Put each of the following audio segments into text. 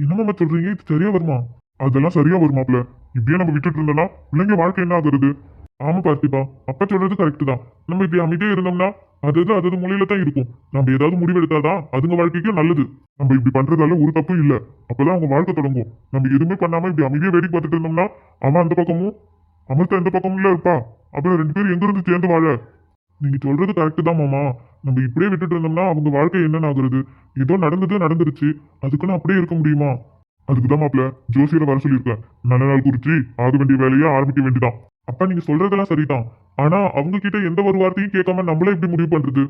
என்னமாமா சொல்றீங்க? இது சரியா வருமா? அதெல்லாம் சரியா வருமாப்ல. இப்படியே நம்ம விட்டுட்டு இருந்தோம்னா பிள்ளைங்க வாழ்க்கை என்ன ஆகுறது? ஆமா பார்த்திபா, அப்பா சொல்றது கரெக்ட் தான். நம்ம இப்படி அமைதியா இருந்தோம்னா அது மூலையில தான் இருக்கும். நம்ம ஏதாவது முடிவெடுத்தாதான் அதுங்க வாழ்க்கைக்கும் நல்லது. நம்ம இப்படி பண்றதால ஒரு தப்பும் இல்ல. அப்பதான் அவங்க வாழ்க்கை தொடங்கும். நம்ம எதுவுமே பண்ணாம இப்படி அமைதியா வேடிக்கை பார்த்துட்டு இருந்தோம்னா அவன் அந்த பக்கமும் அமிர்தா இந்த பக்கமும் இல்ல இருப்பா. அப்புறம் ரெண்டு பேரும் எங்க இருந்து சேர்ந்து வாழ? நீங்க சொல்றது கரெக்ட் தான் மாமா. நம்ம இப்படியே விட்டுட்டு இருந்தோம்னா அவங்க வாழ்க்கை என்னன்னு ஆகுறது? ஏதோ நடந்தது நடந்துருச்சு. அதுக்குன்னு அப்படியே இருக்க முடியுமா? அதுக்குதான் மாப்ள ஜோசியரை வர சொல்லியிருக்கேன். நல்ல நாள் குறிச்சு ஆக வேண்டிய வேலையை ஆரம்பிக்க வேண்டியதான். அப்பா நீங்க சொல்றதெல்லாம் சரிதான். ஆனா அவங்க கிட்ட எந்த ஒரு வார்த்தையும் கேட்காம நம்மளே எப்படி முடிவு பண்றது?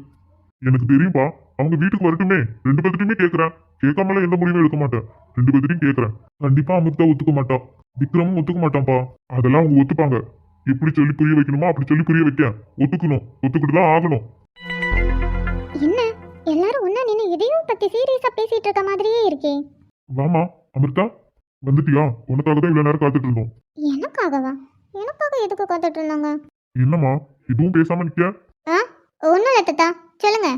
எனக்கு தெரியும்பா. அவங்க வீட்டுக்கு வரட்டுமே. ரெண்டு பேர்கிட்டயுமே கேட்கறேன். கேட்காமல எந்த முடிவும் எடுக்க மாட்டேன். ரெண்டு பேர்கிட்டயும் கேட்கறேன். கண்டிப்பா அமிர்தா ஒத்துக்க மாட்டான். விக்ரமும் ஒத்துக்க மாட்டான்ப்பா. அதெல்லாம் அவங்க ஒத்துப்பாங்க. எப்படி சொல்லி புரிய வைக்கணுமோ அப்படி சொல்லி புரிய வைக்க ஒத்துக்கணும். ஒத்துக்கிட்டு தான் ஆகணும். என்ன எல்லாரும் ஒண்ணா நின்னு எதையோ பத்தி சீரியஸா பேசிட்டு இருக்க மாதிரியே இருக்கே. வாமா அமிர்தா, வந்துட்டியா? உனக்காக தான் இவ்வளவு நேரம் காத்துட்டு இருந்தோம். எனக்காகவா? எனக்காக எதுக்கு காத்துட்டு இருந்தாங்க? என்னம்மா எதுவும் பேசாம நிக்க? ஆ, ஒண்ணும் இல்ல தாத்தா, சொல்லுங்க.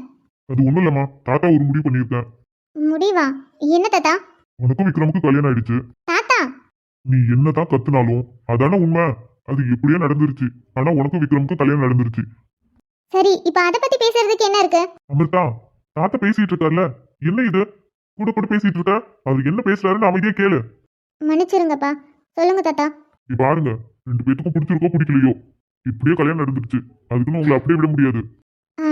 அது ஒண்ணும் இல்லம்மா, தாத்தா ஒரு முடிவு பண்ணியிருக்கேன். முடிவா? என்ன தாத்தா? உனக்கும் விக்ரமுக்கும் கல்யாணம் ஆயிடுச்சு. தாத்தா, நீ என்னதான் கத்துனாலும் அதான உண்மை. அது எப்படியோ நடந்துருச்சு. ஆனா உனக்கும் விக்ரமுக்கும் கல்யாணம் நடந்துருச்சு. சரி இப்ப அத பத்தி பேசுறதுக்கு என்ன இருக்கு? அமிர்தா, தாத்தா பேசிட்டு இருக்கார்ல, என்ன இது கூட கூட பேசிட்டு இருக்க? அவர் என்ன பேசுறாருன்னு அமைதியா கேளு. மன்னிச்சிருங்கப்பா, சொல்லுங்க தாத்தா. இப்ப பாருங்க, ரெண்டு பேத்துக்கும் பிடிச்சிருக்கோ பிடிக்கலையோ, இப்படியே கல்யாணம் நடந்துருச்சு. அதுக்குன்னு உங்களை அப்படியே விட முடியாது.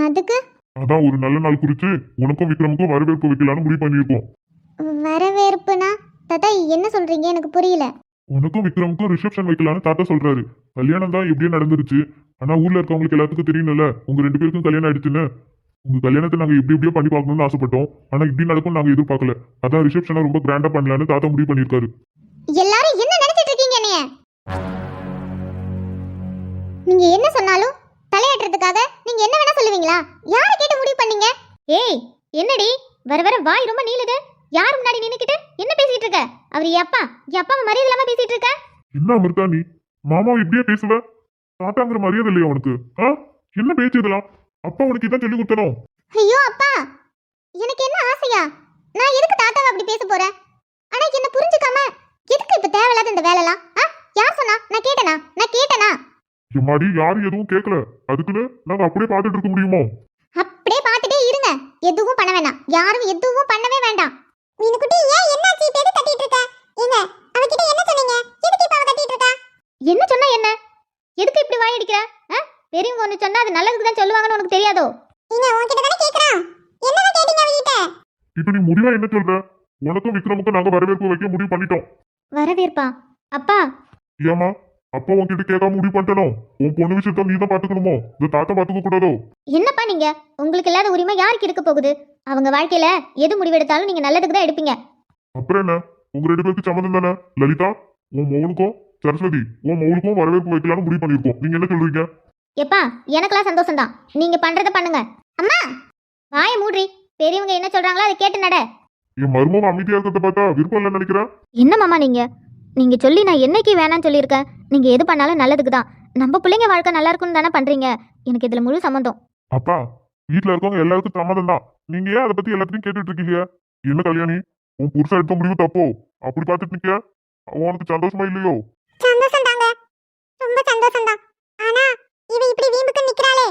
அதுக்கு அதான் ஒரு நல்ல நாள் குறிச்சு உனக்கும் விக்ரமுக்கும் வரவேற்பு வைக்கலான்னு முடிவு பண்ணியிருக்கோம். வரவேற்புனா? தாத்தா என்ன சொல்றீங்க, எனக்கு புரியல. உனக்கும் விக்ரமுக்கும் ரிசப்ஷன் வைக்கலான்னு தாத்தா சொல்றாரு. கல்யாணம் தான் எப்படியே நடந்துருச்சு. ஆனா ஊர்ல இருக்கவங்களுக்கு எல்லாத்துக்கும் தெரியணும்ல உங்க ரெண்டு பேருக்கும் கல்யாணம் ஆயிடுச்சுன்னு. உங்க கல்யாணத்தை நாங்க எப்படி எப்படியோ பண்ணி பார்க்கணும்னு ஆசைப்பட்டோம். ஆனா இப்படி நடக்கும் நாங்க எதிர்பார்க்கல. அதான் ரிசப்ஷனை ரொம்ப கிராண்டா பண்ணலான்னு தாத்தா முடிவு பண்ணியிருக்காரு. எல்லாரும் என்ன நினைச்சிட்டு இருக்கீங்க என்னைய? நீங்க என்ன சொன்னாலும் தலையாட்டுறதுக்காக நீங்க என்ன வேணா சொல்லுவீங்களா? யாரை கேட்டு முடிவு பண்ணீங்க? ஏய், என்னடி வர வர வாய் ரொம்ப நீளுது. யார் முன்னாடி நின்னுக்கிட்டு என்ன பேசிட்டு இருக்க? அவர் என் அப்பா மரியாதை இல்லாம பேசிட்டு இருக்க. என்ன அமிர்தா நீ மாமாவை இப்படியே பேசுவ? தாத்தாங்கிற மரியாதை இல்லையா உனக்கு? என்ன பேச்சு இதெல்லாம்? அப்பா உனக்கு இதான் சொல்லி கொடுத்தனும். ஐயோ அப்பா, எனக்கு என்ன ஆசையா? நான் எதுக்கு தாத்தாவை அப்படி பேச போறேன்? ஆனா என்ன புரிஞ்சுக்காம எதுக்கு இப்ப தேவையில்லாத இந்த வேலைலாம்? யார் சொன்னா? நான் கேட்டனா? எம்மாடி யாரும் எதுவும் கேட்கல. அதுக்குன்னு நாங்க அப்படியே பார்த்துட்டு இருக்க முடியுமோ? அப்படியே பார்த்துட்டே இருங்க. எதுவும் பண்ண வேண்டாம். யாரும் எதுவும் பண்ணவே வேண்டாம். மீனுக்குட்டி ஏன் என்னாச்சு? இப்ப எது கட்டிட்டு இருக்க? ஏங்க அவகிட்ட என்ன சொன்னீங்க? எதுக்கு இப்ப அவ கட்டிட்டு இருக்கா? என்ன சொன்னா என்ன? எதுக்கு இப்படி வாய் அடிக்கிற? பெரியவங்க ஒன்னு சொன்னா அது நல்லதுக்கு தான் சொல்லுவாங்கன்னு உனக்கு தெரியாதோ? நீங்க உன்கிட்ட தானே கேக்குறான். என்னடா கேட்டீங்க அவகிட்ட? இப்ப நீ முடிவா என்ன சொல்ற? உனக்கும் விக்ரமுக்கும் நாங்க வரவேற்பு வைக்க முடிவு பண்ணிட்டோம். வரவேற்பா? அப்பா, ஏமா அப்பா உன்கிட்ட கேட்காம முடிவு பண்ணிட்டனோ? உன் பொண்ணு விஷயத்த நீ தான் பாத்துக்கணுமோ? இந்த தாத்தா பாத்துக்க கூடாதோ? என்னப்பா நீங்க? உங்களுக்கு இல்லாத உரிமை யாருக்கு இருக்க போகுது? அவங்க வாழ்க்கையில எது முடிவெடுத்தாலும் நீங்க நல்லதுக்கு தான் எடுப்பீங்க. அப்புறம் என்ன? உங்க ரெண்டு பேருக்கு சம்மந்தம் தானே? லலிதா, உன் மௌனுக்கும் சரஸ்வதி உன் மௌனுக்கும் வரவேற்பு வைக்கலாம்னு முடிவு பண்ணிருக்கோம். நீங்க என்ன சொல்றீங்க? எப்பா, எனக்கெல்லாம் சந்தோஷம் தான். நீங்க பண்றத பண்ணுங்க. அம்மா, வாயை மூடுறி. பெரியவங்க என்ன சொல்றாங்களோ அதை கேட்டு நட. என் மருமக அமைதியா இருக்கிறத பார்த்தா விருப்பம் இல்லைன்னு நினைக்கிறேன். என்ன மாமா நீங்க சொல்லி நான் என்னைக்கு வேணாம்னு சொல்லியிருக்கேன்? நீங்க எது பண்ணாலும் நல்லதுக்கு தான். நம்ம பிள்ளைங்க வாழ்க்கை நல்லா இருக்கும்னு தானே பண்றீங்க. எனக்கு இதுல முழு சம்மந்தம். அப்பா, வீட்டுல இருக்கவங்க எல்லாருக்கும் சம்மதம் தான். நீங்க ஏன் அதை பத்தி எல்லாத்தையும் கேட்டுட்டு இருக்கீங்க? என்ன கல்யாணி, உன் புருஷன் எடுத்த முடிவு தப்போ? அப்படி பார்த்துட்டு நிக்க உனக்கு சந்தோஷமா இல்லையோ? சந்தோஷம் தாங்க, ரொம்ப சந்தோஷம் தான். ஆனா இவ இப்படி வீம்புக்கு நிக்கறாளே,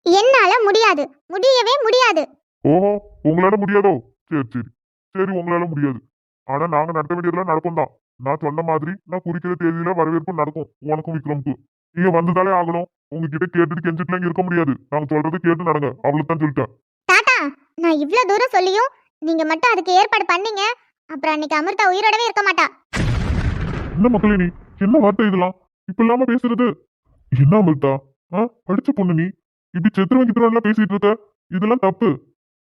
என்னால முடியாது, முடியவே முடியாது. ஓஹோ, உங்களால முடியாதோ? சரி சரி சரி, உங்களால முடியாது. ஆனா நாங்க நடத்த வேண்டியதெல்லாம் நடக்கும் தான். நான் சொன்ன மாதிரி நான் குறிக்கிற தேதியில வரவேற்பு நடக்கும் உனக்கும் விக்ரமுக்கு. நீங்க வந்ததாலே ஆகணும். உங்ககிட்ட கேட்டுட்டு கெஞ்சிட்டுலாம் இருக்க முடியாது. நாங்க சொல்றது கேட்டு நடங்க, அவ்வளவுதான் சொல்லிட்டேன். தாத்தா, நான் இவ்ளோ தூரம் சொல்லியும் நீங்க மட்டும் அதுக்கு ஏற்பாடு பண்ணீங்க. அப்புறம் அன்னைக்கு அமிர்தா உயிரோடவே இருக்க மாட்டா. என்ன மக்களே நீ, என்ன வார்த்தை இதெல்லாம்? இப்ப இல்லாம பேசுறது என்ன அமிர்தா? படிச்ச பொண்ணு நீ, இப்படி செத்துருவன் கித்துருவன் பேசிட்டு இருக்க. இதெல்லாம் தப்பு.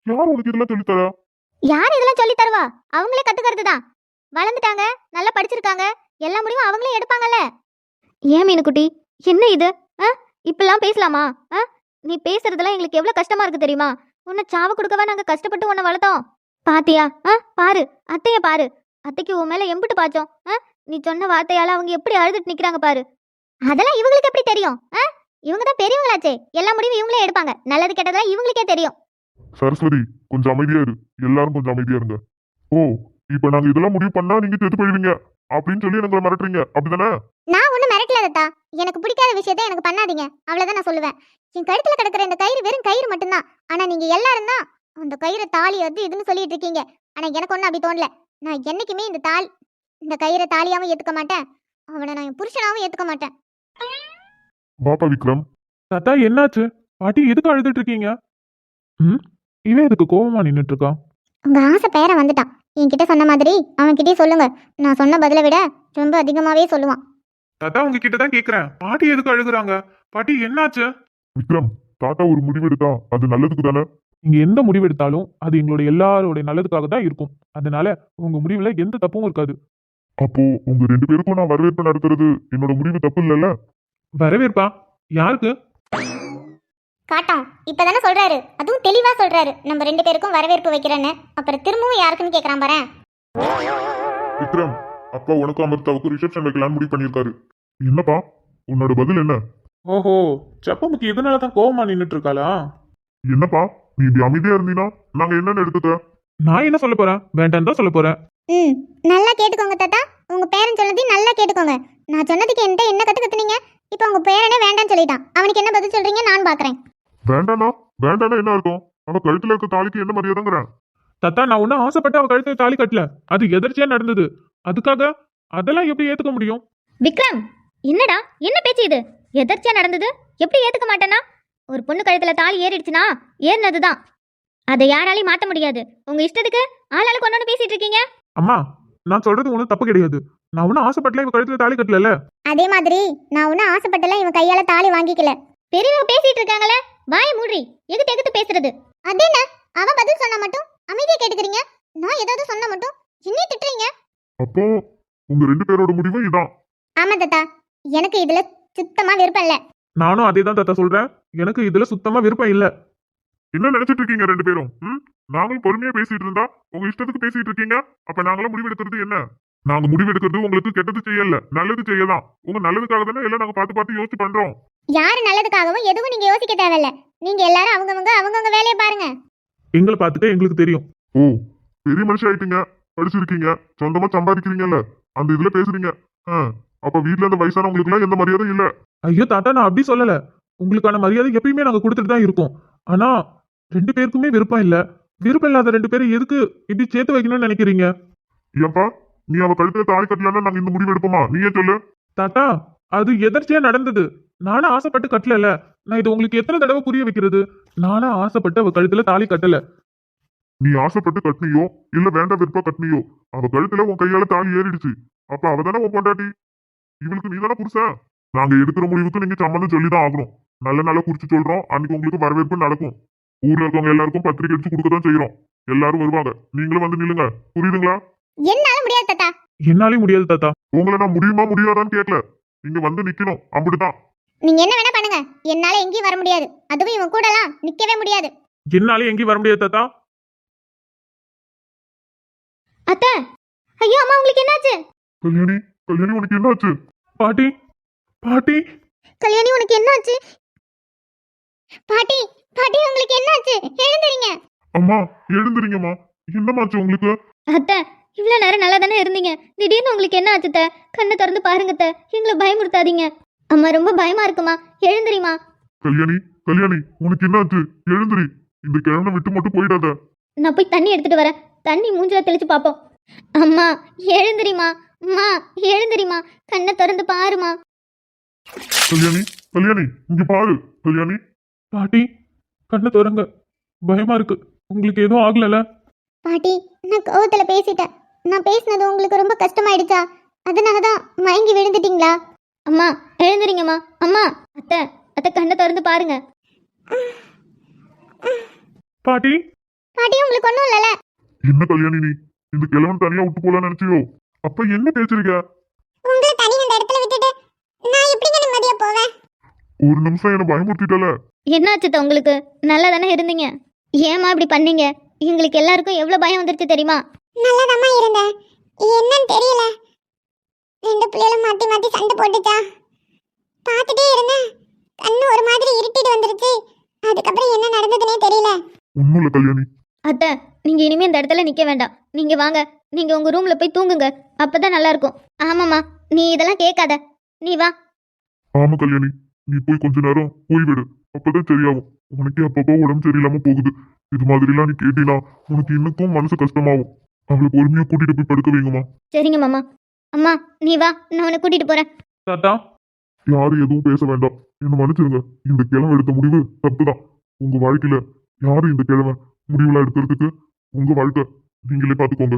யார் உனக்கு இதெல்லாம் சொல்லித்தரா? யார் இதெல்லாம் சொல்லி தருவா? அவங்களே கத்துக்கிறது தான். வளர்ந்துட்டாங்க, நல்லா படிச்சிருக்காங்க, எல்லா முடிவும் அவங்களே எடுப்பாங்கல்ல. ஏன் மீனுக்குட்டி, என்ன இது? இப்பெல்லாம் பேசலாமா? நீ பேசுறதெல்லாம் எங்களுக்கு எவ்வளவு கஷ்டமா இருக்கு தெரியுமா? உன்னை சாவு கொடுக்கவா நாங்க கஷ்டப்பட்டு உன்னை வளர்த்தோம். பாத்தியா? பாரு, அத்தைய பாரு. அத்தைக்கு உன் மேல எம்பிட்டு பாச்சோம். நீ சொன்ன வார்த்தையால அவங்க எப்படி அழுதுட்டு நிக்கிறாங்க பாரு. அதெல்லாம் இவங்களுக்கு எப்படி தெரியும்? இவங்க தான் பெரியவங்களாச்சே, எல்லா முடிவும் இவங்களே எடுப்பாங்க. நல்லது கெட்டதெல்லாம் இவங்களுக்கே தெரியும். சரஸ்வதி, கொஞ்சம் அமைதியா இரு. எல்லாரும் கொஞ்சம் அமைதியா இருங்க. ஓ, இப்ப நாங்க இதெல்லாம் முடிவு பண்ணா நீங்க செத்து போயிடுவீங்க அப்படின்னு சொல்லி எங்களை மிரட்டுறீங்க அப்படிதானே? நான் ஒன்றும் மிரட்டல தத்தா. எனக்கு பிடிக்காத விஷயத்த எனக்கு பண்ணாதீங்க, அவ்வளோதான் நான் சொல்லுவேன். என் கழுத்துல கிடக்கிற இந்த கயிறு வெறும் கயிறு மட்டும்தான். ஆனா நீங்க எல்லாரும் தான் அந்த கயிறை தாலி அது இதுன்னு சொல்லிட்டு இருக்கீங்க. ஆனா எனக்கு ஒன்றும் அப்படி தோணல. நான் என்னைக்குமே இந்த கயிறை தாலியாவும் ஏத்துக்க மாட்டேன், அவனை நான் என் புருஷனாவும் ஏத்துக்க மாட்டேன். பாப்பா விக்ரம், தாத்தா என்னாச்சு? பாட்டி எதுக்கு அழுதுட்டு இருக்கீங்க? ம், இவன் எதுக்கு கோவமா நின்னுட்டு இருக்கான்? உங்க ஆசை பேர வந்துட்டான். என்கிட்ட சொன்ன மாதிரி அவன்கிட்டயே சொல்லுங்க. நான் சொன்ன பதிலை விட ரொம்ப அதிகமாவே சொல்லுவான். தாத்தா உங்ககிட்ட தான் கேக்குறேன், பாட்டி எதுக்கு அழுகுறாங்க? பாட்டி என்னாச்சு? விக்ரம், தாத்தா ஒரு முடிவு எடுத்தா அது நல்லதுக்கு தானே? நீங்க எந்த முடிவு எடுத்தாலும் அது எங்களோட எல்லாரோட நல்லதுக்காக தான் இருக்கும். அதனால உங்க முடிவுல எந்த தப்பும் இருக்காது. அப்போ உங்க 2 பேருக்கும் நான் வரவேற்பு நடத்துறது என்னோட முடிவு தப்பு இல்லைல்ல? வரவேற்பா? யாருக்கு? காட்டம் இப்பதானே சொல்றாரு, அதுவும் தெளிவா சொல்றாரு, நம்ம 2 பேருக்கும் வரவேற்பு வைக்கிறேன்னு. அப்புறம் திரும்பவும் யாருக்குன்னு கேக்குறான் பாரு. விக்ரம், அப்பா உனக்கும் அமிர்தாவுக்கும் ரிசப்ஷன் வைக்கலாம்னு முடிவு பண்ணியிருக்காரு. என்னப்பா உன்னோட பதில் என்ன? ஓஹோ, செப்பமுக்கு இதனாலதான் கோவமா நின்னுட்டு இருக்காளா? என்னப்பா நீ இப்படி அமைதியா இருந்தீனா நாங்க என்னன்னு எடுத்துக்க? நான் என்ன சொல்ல போறேன்? வேண்டாம் தான் சொல்ல போறேன். ம், நல்லா கேட்டுக்கோங்க தாத்தா. உங்க பேரன் சொன்னதையும் நல்லா கேட்டுக்கோங்க. நான் சொன்னதுக்கு என்கிட்ட என்ன கத்துனீங்க? இப்போ உங்க பேரனே வேண்டாம்னு சொல்லிட்டான். அவனுக்கு என்ன பதில் சொல்றீங்க நான் பாக்குறேன். வேண்டானா வேண்டானா என்ன அர்த்தம்? அவ கழுத்துல இருக்க தாலிக்கு என்ன மரியாதைங்கிறேன்? தாத்தா நான் ஒன்னும் ஆசைப்பட்டு அவ கழுத்தை தாலி கட்டல, அது எதிர்ச்சியா நடந்தது. அதுக்காக அதெல்லாம் எப்படி ஏத்துக்க முடியும்? விக்ரம், என்னடா என்ன பேச்சு இது? எதர்ச்சியா நடந்தது எப்படி ஏத்துக்க மாட்டேனா? ஒரு பொண்ணு கழுத்துல தாலி ஏறிடுச்சுனா ஏறினதுதான், அதை யாராலையும் மாத்த முடியாது. உங்க இஷ்டத்துக்கு ஆளாளுக்கு ஒன்னொன்னு பேசிட்டு இருக்கீங்க. அம்மா, நான் சொல்றது ஒன்றும் தப்பு கிடையாது. நான் ஒன்னும் ஆசைப்பட்டல இவ கழுத்துல தாலி கட்டல. அதே மாதிரி நான் ஒன்னும் ஆசைப்பட்டல இவன் கையால தாலி வாங்கிக்கல. பெரியவங்க பேசிட்டு இருக்காங்களே, வாயை மூடி எகுத்து எகுத்து பேசுறது. அது என்ன, அவன் பதில் சொன்னா மட்டும் அமைதியா கேட்டுக்கிறீங்க, நான் ஏதாவது சொன்னா மட்டும் இன்னும் திட்டுறீங்க. அப்போ உங்க 2 பேரோட முடிவும் இதான்? ஆமா தாத்தா, எனக்கு இதுல சுத்தமா விருப்பம் இல்ல. நானும் அதே தான் தாத்தா சொல்றேன், எனக்கு இதுல சுத்தமா விருப்பம் இல்ல. என்ன நினைச்சிட்டு இருக்கீங்க 2 பேரும்? நாங்களும் பொறுமையா பேசிட்டு இருந்தா உங்க இஷ்டத்துக்கு பேசிட்டு இருக்கீங்க. அப்ப நாங்களும் முடிவு எடுக்கிறது என்ன? நாங்க முடிவு எடுக்கிறது உங்களுக்கு கெட்டது செய்யல, நல்லது செய்யலாம். உங்க நல்லதுக்காக தானே எல்லாம் நாங்க பார்த்து பார்த்து யோசிச்சு பண்றோம். யாரு நல்லதுக்காகவும் எதுவும் நீங்க யோசிக்க தேவையில்ல. நீங்க எல்லாரும் அவங்கவங்க வேலையை பாருங்க. எங்களை பார்த்துக்க எங்களுக்கு தெரியும். ஓ, பெரிய மனுஷன் ஆயிட்டீங்க, படிச்சிருக்கீங்க, சொந்தமா சம்பாதிக்கிறீங்கல்ல, அந்த இதுல பேசுறீங்க. அப்ப வீட்டுல அந்த வயசானவங்களுக்கு எல்லாம் எந்த மரியாதையும் இல்ல. ஐயோ தாத்தா, நான் அப்படி சொல்லல. உங்களுக்கான மரியாதை எப்பயுமே நாங்க கொடுத்துட்டு தான் இருக்கோம். ஆனா 2 பேருக்குமே விருப்பம் இல்ல. விருப்பம் இல்லாத 2 பேரும் எதுக்கு இப்படி சேர்த்து வைக்கணும்னு நினைக்கிறீங்க? ஏன்பா நீ அவ கழுத்துல தாலி கட்டலன்னா நாங்க இந்த முடிவு எடுப்போமா? நீயே சொல்லு. தாத்தா, அது எதர்ச்சியா நடந்தது. நானும் ஆசைப்பட்டு கட்டல. நான் இது உங்களுக்கு எத்தனை தடவை புரிய வைக்கிறது? நானும் ஆசைப்பட்டு அவ கழுத்துல தாலி கட்டல. நீ ஆசைப்பட்டு கட்டினியோ இல்ல வேண்டாம் விருப்பம் கட்டினியோ, அவ கழுத்துல உன் கையால தாலி ஏறிடுச்சு. அப்ப அவ தானே உன் பொண்டாட்டி, இவளுக்கு நீ தானே புருஷன். நாங்க எடுக்கிற முடிவுக்கு நீங்க சம்மந்தம் சொல்லிதான் ஆகணும். நல்ல நல்லா குறிச்சு சொல்றோம், அன்னைக்கு உங்களுக்கு வரவேற்பு நடக்கும். ஊர்ல இருக்கவங்க எல்லாருக்கும் பத்திரிக்கை அடிச்சு கொடுக்கதான் செய்யறோம். எல்லாரும் வருவாங்க, நீங்களும் வந்து நில்லுங்க. புரியுதுங்களா? என்னால முடியாது தாத்தா. என்னாலே முடியாது தாத்தா. உங்களை நான் முடியுமா முடியாதான்னு கேட்கல, நீங்க வந்து நிக்கணும், அப்படிதான். நீங்க என்ன வேணா பண்ணுங்க, என்னால எங்கேயும் வர முடியாது. அதுவும் இவன் கூடலாம் நிக்கவே முடியாது. என்னாலே எங்கேயும் வர முடியாது தாத்தா. அத்தை, ஐயோ அம்மா, உங்களுக்கு என்னாச்சு? கல்யாணி, கல்யாணி உனக்கு என்னாச்சு? பாட்டி, பாட்டி, கல்யாணி உனக்கு என்னாச்சு? பாட்டி, பாட்டி உங்களுக்கு என்னாச்சு? எழுந்துறீங்க. அம்மா எழுந்துறீங்கம்மா, என்னமாச்சு உங்களுக்கு? அத்தை, இவ்வளவு நேரம் நல்லா தானே இருந்தீங்க, திடீர்னு உங்களுக்கு என்ன ஆச்சு? கண்ணை திறந்து பாருங்க அத்தை, எங்களை பயமுறுத்தாதீங்க. அம்மா ரொம்ப பயமா இருக்குமா, எழுந்துறீமா. கல்யாணி, கல்யாணி உனக்கு என்னாச்சு? எழுந்துரி, இந்த கிழமை விட்டு மட்டும் போயிடாத. நான் போய் தண்ணி எடுத்துட்டு வரேன், தண்ணி மூஞ்சில தெளிச்சு பாப்போம். அம்மா எழுந்துறிமா, அம்மா எழுந்துறிமா, கண்ணை திறந்து பாருமா. கல்யாணி, கல்யாணி இங்க பாரு. கல்யாணி, பாட்டி, கண்ணை திறங்க. பயமா இருக்கு. உங்களுக்கு எதுவும் ஆகலல? பாட்டி, நான் கோவத்துல பேசிட்டேன். நான் பேசினது உங்களுக்கு ரொம்ப கஷ்டமாயிடுச்சா? அதனாலதான் மயங்கி விழுந்துட்டீங்களா? அம்மா எழுந்துறீங்கம்மா. அம்மா, அத்தை, அத்தை கண்ணை திறந்து பாருங்க. பாட்டி, பாட்டி உங்களுக்கு ஒண்ணும் இல்லல. என்ன கல்யாணி நீ இந்த கிழவன் தனியா விட்டு போலான்னு நினைச்சியோ? அப்ப என்ன பேசுறீங்க? உங்களை தனி அந்த இடத்துல விட்டுட்டு நான் எப்படிங்க நிம்மதியா போவேன்? ஒரு நிமிஷம் என்ன பயமுறுத்திட்டல. என்னாச்சு உங்களுக்கு? நல்லா தானே இருந்தீங்க, ஏமா இப்படி பண்ணீங்க? எங்களுக்கு எல்லாருக்கும் எவ்வளவு பயம் வந்துருச்சு தெரியுமா? நல்லாதாம்மா இருந்தேன், என்னன்னு தெரியல, 2 பிள்ளைகளும் மாத்தி மாத்தி சண்டை போட்டுச்சா, பார்த்துட்டே இருந்தேன். கண்ணு ஒரு மாதிரி இருட்டிட்டு வந்துருச்சு. அதுக்கப்புறம் என்ன நடந்ததுன்னே தெரியல. ஒண்ணும் இல்ல கல்யாணி. அத்தை, நீங்க இனிமே இந்த இடத்துல நிக்க வேண்டாம். நீங்க வாங்க, நீங்க உங்க ரூம்ல போய் தூங்குங்க, அப்பதான் நல்லா இருக்கும். ஆமாம்மா, நீ இதெல்லாம் கேட்காத, நீ வா. ஆமா கல்யாணி, நீ போய் கொஞ்ச நேரம் ஓய்வெடு, அப்பதான் சரியாகும். உனக்கே அப்பப்போ உடம்பு சரியில்லாம போகுது. இது மாதிரிலாம் நீ கேட்டீனா உனக்கு இன்னும் மனசு கஷ்டமாகும். அவளை பொறுமையா கூட்டிட்டு போய் படுக்க வைங்கம்மா. சரிங்க மாமா. அம்மா நீ வா, நான் உன்னை கூட்டிட்டு போறேன். தாத்தா, யாரும் எதுவும் பேச வேண்டாம், என்ன மன்னிச்சிருங்க. இந்த கிழமை எடுத்த முடிவு தப்புதான். உங்க வாழ்க்கையில யாரும் இந்த கிழமை முடிவுலாம் எடுக்கிறதுக்கு உங்க வாழ்க்கை நீங்களே பாத்துக்கோங்க.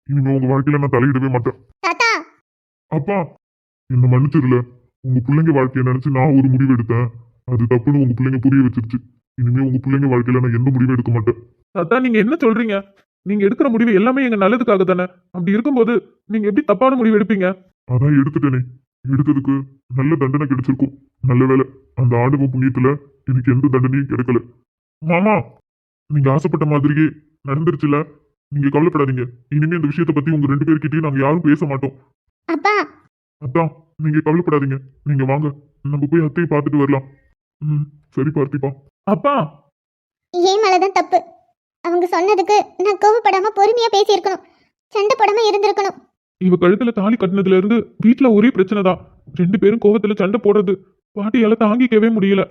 இனிமே உங்க வாழ்க்கையில நான் தலையிடவே மாட்டேன். தாத்தா, அப்பா, என்ன மன்னிச்சிடல. உங்க பிள்ளைங்க வாழ்க்கையை நினைச்சு நான் ஒரு முடிவு எடுத்தேன். அது தப்புன்னு உங்க பிள்ளைங்க புரிய வச்சிருச்சு. இனிமே உங்க பிள்ளைங்க வாழ்க்கையில நான் எந்த முடிவும் எடுக்க மாட்டேன். தாத்தா, நீங்க என்ன சொல்றீங்க? நீங்க எடுக்கிற முடிவு எல்லாமே எங்க நல்லதுக்காக தானே. அப்படி இருக்கும்போது நீங்க எப்படி தப்பான முடிவு எடுப்பீங்க? அதான் எடுத்துட்டேனே. எடுத்ததுக்கு நல்ல தண்டனை கிடைச்சிருக்கும். நல்ல வேலை, அந்த ஆண்டவ புண்ணியத்துல எனக்கு எந்த தண்டனையும் கிடைக்கல. மாமா, நீங்க ஆசைப்பட்ட மாதிரியே நடந்துருச்சுல, நீங்க கவலைப்படாதீங்க. இனிமே இந்த விஷயத்தை பத்தி உங்க 2 பேர்கிட்டயும் நாங்க யாரும் பேச மாட்டோம். அப்பா. அதான், நீங்க கவலைப்படாதீங்க. நீங்க வாங்க, நம்ம போய் அத்தையை பார்த்துட்டு வரலாம். சரி பார்த்திப்பா. அப்பா, ஏன் மேலதான் தப்பு. அவங்க சொன்னதுக்கு நான் கோவப்படாம பொறுமையா பேசியிருக்கணும், சண்டை போடாம இருந்திருக்கணும். இவ கழுத்துல தாலி கட்டினதுல இருந்து வீட்டுல ஒரே பிரச்சனை தான். 2 பேரும் கோவத்துல சண்டை போடுறது பாட்டியால தாங்கிக்கவே முடியல.